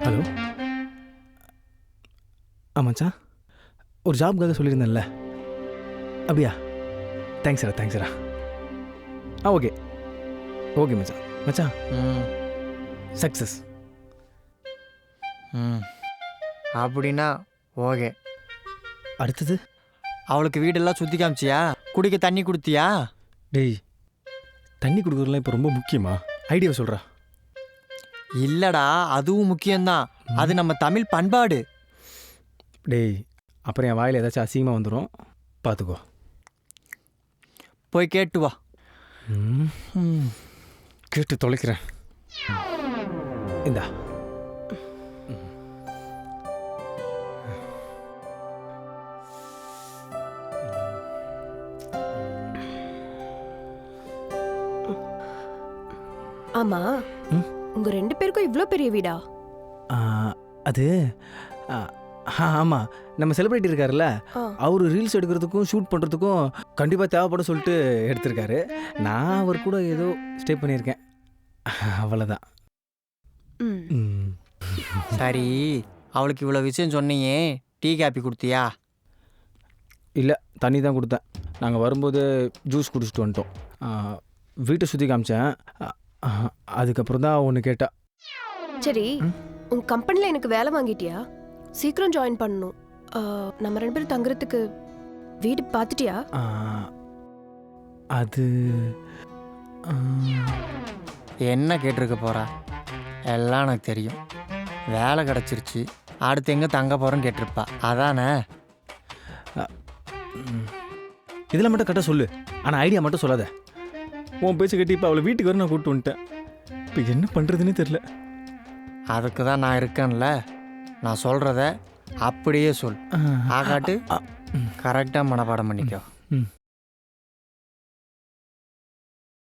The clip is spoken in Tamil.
ஹலோ. மச்சான், ஒரு ஜாப்காக சொல்லியிருந்தேன்ல, அப்படியா? தேங்க்ஸ்ரா. ஓகே மச்சான். மச்சான், சக்ஸஸ். அப்படின்னா ஓகே. அடுத்தது? அவளுக்கு வீடெல்லாம் சுற்றி காமிச்சியா? குடிக்க தண்ணி கொடுத்தியா? டேய், தண்ணி கொடுக்குறதுலாம் இப்போ ரொம்ப முக்கியமா? ஐடியாவை சொல்கிறா. இல்லைடா, அதுவும் முக்கியம்தான். அது நம்ம தமிழ் பண்பாடு. டேய், அப்புறம் என் வாயில் ஏதாச்சும் அசிங்கமாக வந்துடும், பார்த்துக்கோ. போய் கேட்டு வா. கேட்டு தொலைக்கிறேன். இந்தா. ஆமா, உங்க 2 பேருக்கும் இவ்ளோ பெரிய வீடா? அது ஆமாம், நம்ம செலிபிரிட்டி இருக்காருல்ல, அவர் ரீல்ஸ் எடுக்கிறதுக்கும் ஷூட் பண்ணுறதுக்கும் கண்டிப்பாக தேவைப்படும் சொல்லிட்டு எடுத்திருக்காரு. நான் அவர் கூட ஏதோ ஸ்டே பண்ணியிருக்கேன், அவ்வளோதான். சரி, அவளுக்கு இவ்வளோ விஷயம் சொன்னியே, டீ காப்பி கொடுத்தியா? இல்லை, தண்ணி தான் கொடுத்தேன். நாங்கள் வரும்போது ஜூஸ் குடிச்சிட்டு வந்துட்டோம். வீட்டை சுற்றி காமிச்சேன், அதுக்கப்புறம் தான் ஒன்று கேட்டா. சரி, உங்க கம்பெனில எனக்கு வேலை வாங்கிட்டியா? சீக்கிரம் ஜாயின் பண்ணணும். நம்ம 2 பேரும் தங்குறதுக்கு வீடு பார்த்துட்டியா? அது என்ன கேட்டிருக்க போறா? எல்லாம் எனக்கு தெரியும். வேலை கிடச்சிருச்சு, அடுத்து எங்கே தங்க போகிறேன்னு கேட்டிருப்பா, அதானே? இதெல்லாம் மட்டும் கரெக்டாக சொல்லு, ஆனால் ஐடியா மட்டும் சொல்லாத. உன் பேச்சு கட்டி இப்போ அவளை வீட்டுக்கு வர நான் கூப்பிட்டு வந்துட்டேன். இப்போ என்ன பண்ணுறதுன்னே தெரில. அதுக்கு தான் நான் இருக்கேன்ல, நான் சொல்கிறத அப்படியே சொல். ஆகாட்டு கரெக்டாக மனப்பாடம் பண்ணிக்கோ.